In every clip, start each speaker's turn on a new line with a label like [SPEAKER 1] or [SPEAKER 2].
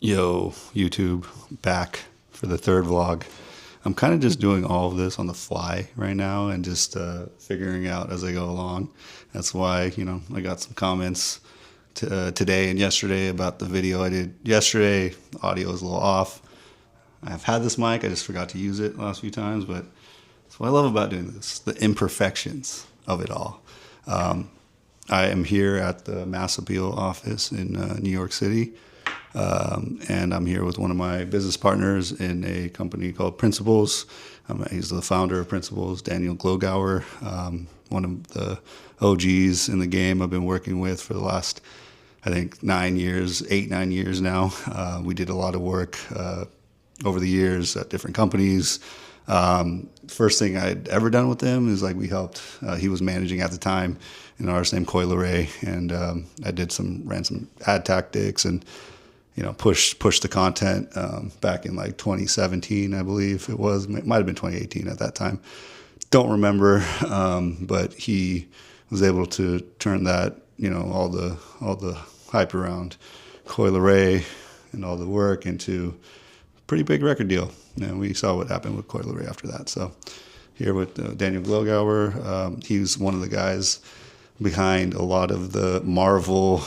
[SPEAKER 1] Yo, YouTube, back for the third vlog. I'm kind of just doing all of this on the fly right now and just figuring out as I go along. That's why, I got some comments today and yesterday about the video I did yesterday. The audio is a little off. I've had this mic, I just forgot to use it the last few times, but that's what I love about doing this, the imperfections of it all. I am here at the Mass Appeal office in New York City. And I'm here with one of my business partners in a company called Principles. He's the founder of Principles, Daniel Glogower, one of the OGs in the game I've been working with for the last, I think, 9 years now. We did a lot of work over the years at different companies. First thing I'd ever done with him is we helped, he was managing at the time an artist named Coil Ray, and I ran some ad tactics and push the content back in 2017, I believe it was. It might have been 2018 at that time. Don't remember, but he was able to turn that, all the hype around Coil Ray and all the work into a pretty big record deal. And we saw what happened with Coil Ray after that. So here with Daniel Glogower, he's one of the guys behind a lot of the Marvel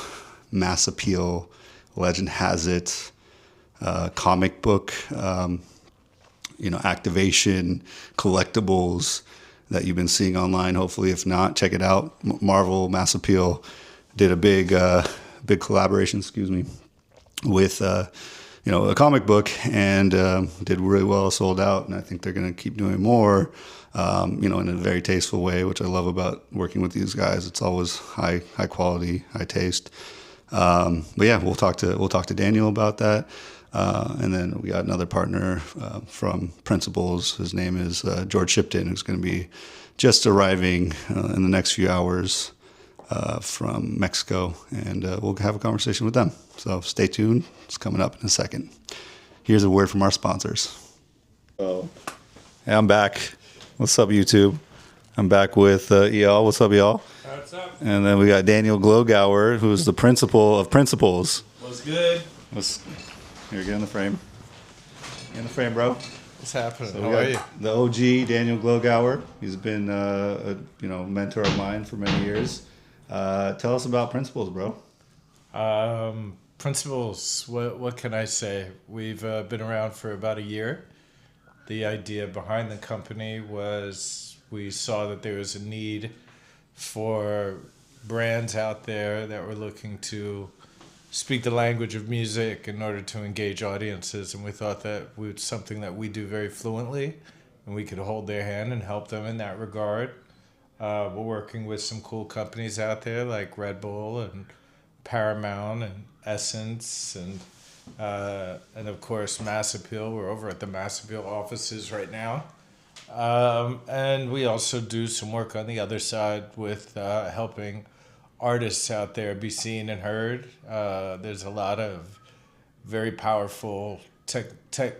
[SPEAKER 1] Mass Appeal, Legend Has It, comic book, activation, collectibles that you've been seeing online. Hopefully, if not, check it out. Marvel Mass Appeal did a big collaboration, with a comic book, and did really well, sold out, and I think they're going to keep doing more. In a very tasteful way, which I love about working with these guys. It's always high quality, high taste. But yeah, we'll talk to Daniel about that. And then we got another partner from Principles. His name is George Shipton, who's going to be just arriving in the next few hours from Mexico, and we'll have a conversation with them. So stay tuned. It's coming up in a second. Here's a word from our sponsors. Oh, hey, I'm back. What's up, YouTube? I'm back with EL. What's up, y'all?
[SPEAKER 2] What's up?
[SPEAKER 1] And then we got Daniel Glogower, who's the principal of Principles.
[SPEAKER 2] What's good?
[SPEAKER 1] Here, get in the frame. Get in the frame, bro.
[SPEAKER 2] What's happening?
[SPEAKER 1] So
[SPEAKER 2] How are you?
[SPEAKER 1] the OG, Daniel Glogower. He's been a mentor of mine for many years. Tell us about Principles, bro.
[SPEAKER 2] Principles, what can I say? We've been around for about a year. The idea behind the company was we saw that there was a need for brands out there that were looking to speak the language of music in order to engage audiences, and we thought that was something that we do very fluently, and we could hold their hand and help them in that regard. We're working with some cool companies out there like Red Bull and Paramount and Essence and of course Mass Appeal. We're over at the Mass Appeal offices right now. And we also do some work on the other side with helping artists out there be seen and heard. There's a lot of very powerful tech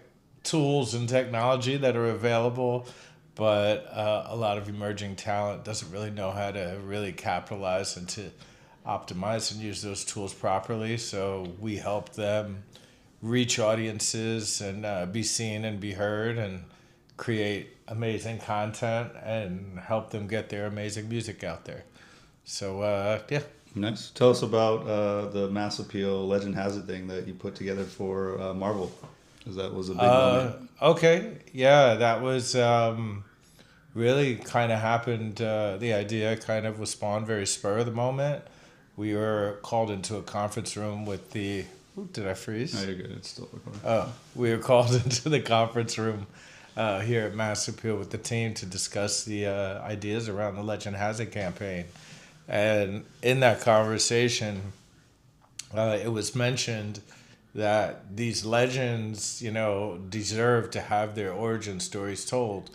[SPEAKER 2] tools and technology that are available, but a lot of emerging talent doesn't really know how to really capitalize and to optimize and use those tools properly. So we help them reach audiences and be seen and be heard and create amazing content and help them get their amazing music out there. So, yeah.
[SPEAKER 1] Nice. Tell us about the Mass Appeal Legend Has It thing that you put together for Marvel, because that was a big moment.
[SPEAKER 2] Okay. Yeah, that was really kind of happened. The idea kind of was spawned very spur of the moment. We were called into a conference room with the... Ooh, did I freeze?
[SPEAKER 1] No, you're good. It's still recording.
[SPEAKER 2] Oh, we were called into the conference room here at Mass Appeal with the team to discuss the ideas around the Legend Has It campaign. And in that conversation, it was mentioned that these legends, deserve to have their origin stories told.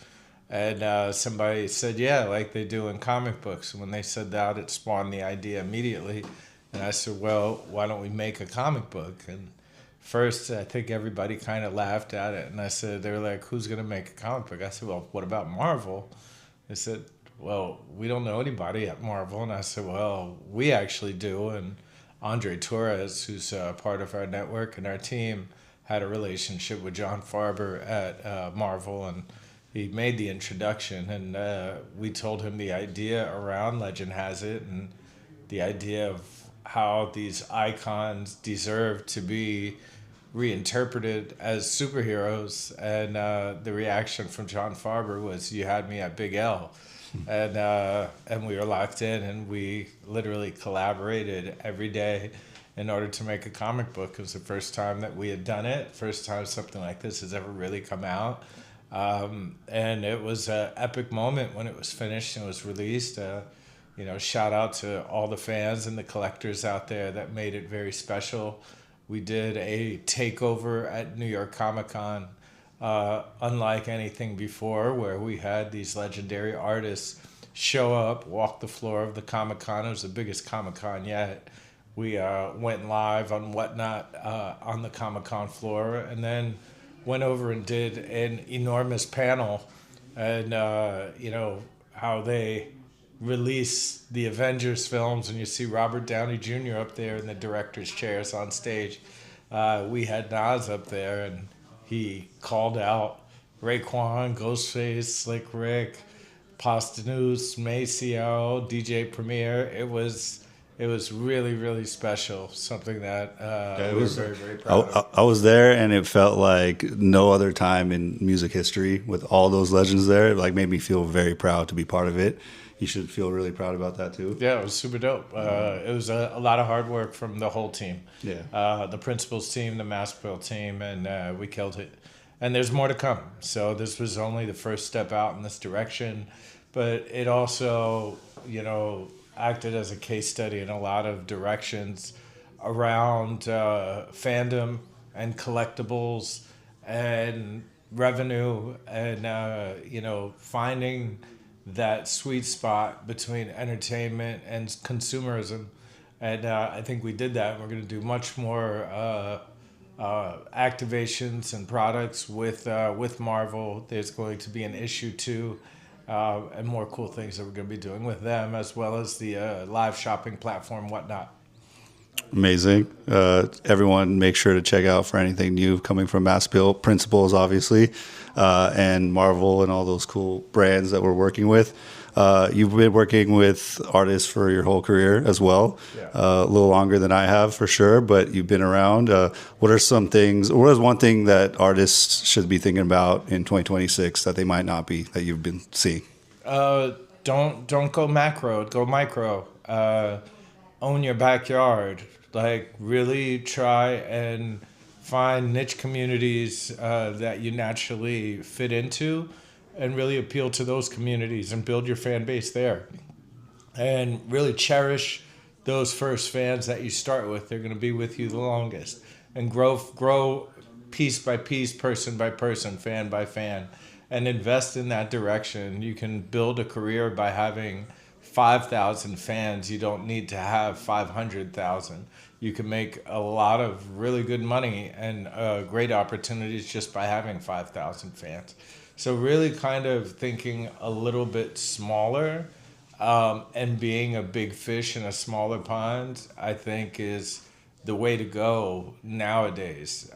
[SPEAKER 2] And somebody said, yeah, like they do in comic books. And when they said that, it spawned the idea immediately. And I said, well, why don't we make a comic book? And first, I think everybody kind of laughed at it. And I said, they were like, who's going to make a comic book? I said, well, what about Marvel? They said, well, we don't know anybody at Marvel. And I said, well, we actually do. And Andre Torres, who's part of our network and our team, had a relationship with John Farber at Marvel, and he made the introduction. And we told him the idea around Legend Has It, and the idea of how these icons deserve to be reinterpreted as superheroes. And the reaction from John Farber was, "You had me at Big L." And we were locked in, and we literally collaborated every day in order to make a comic book. It was the first time that we had done it, first time something like this has ever really come out. And it was an epic moment when it was finished and was released. Shout out to all the fans and the collectors out there that made it very special. We did a takeover at New York Comic Con, unlike anything before, where we had these legendary artists show up, walk the floor of the Comic Con. It was the biggest Comic Con yet. We went live on Whatnot on the Comic Con floor, and then went over and did an enormous panel, and how they release the Avengers films, and you see Robert Downey Jr. up there in the director's chairs on stage. We had Nas up there, and he called out Raekwon, Ghostface, Slick Rick, Posdnuos, Maceo, DJ Premier. It was really, really special. Something that we were very, very proud of.
[SPEAKER 1] I was there, and it felt like no other time in music history with all those legends there. It made me feel very proud to be part of it. You should feel really proud about that too.
[SPEAKER 2] Yeah, it was super dope. It was a lot of hard work from the whole team.
[SPEAKER 1] Yeah.
[SPEAKER 2] The principals team, the Masterpill team, and we killed it. And there's more to come. So this was only the first step out in this direction, but it also, acted as a case study in a lot of directions around fandom and collectibles and revenue, and finding that sweet spot between entertainment and consumerism. And I think we did that. We're going to do much more activations and products with Marvel. There's going to be an issue 2 and more cool things that we're going to be doing with them, as well as the live shopping platform, Whatnot.
[SPEAKER 1] Amazing. Everyone make sure to check out for anything new coming from Masterpill Principles, obviously, and Marvel and all those cool brands that we're working with. You've been working with artists for your whole career as well.
[SPEAKER 2] Yeah.
[SPEAKER 1] A little longer than I have for sure, but you've been around. What is one thing that artists should be thinking about in 2026 that they might not be, that you've been seeing?
[SPEAKER 2] Don't go macro, go micro. Own your backyard. Really try and find niche communities that you naturally fit into, and really appeal to those communities and build your fan base there. And really cherish those first fans that you start with. They're going to be with you the longest. And grow piece by piece, person by person, fan by fan, and invest in that direction. You can build a career by having 5,000 fans. You don't need to have 500,000. You can make a lot of really good money and great opportunities just by having 5,000 fans. So really kind of thinking a little bit smaller, and being a big fish in a smaller pond, I think, is the way to go nowadays.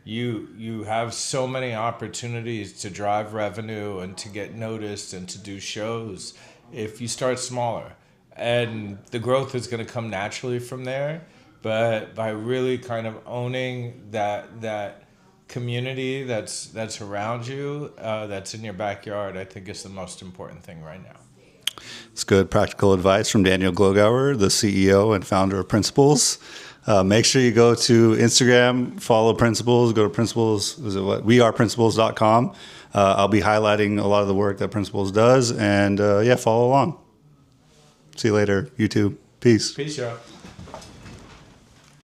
[SPEAKER 2] You have so many opportunities to drive revenue and to get noticed and to do shows if you start smaller. And the growth is going to come naturally from there. But by really kind of owning that community that's around you, that's in your backyard, I think is the most important thing right now.
[SPEAKER 1] It's good practical advice from Daniel Glogower, the CEO and founder of Principles. Make sure you go to Instagram, follow Principles, go to Principles, weareprinciples.com. I'll be highlighting a lot of the work that Principles does, and follow along. See you later, YouTube. Peace.
[SPEAKER 2] Peace, y'all.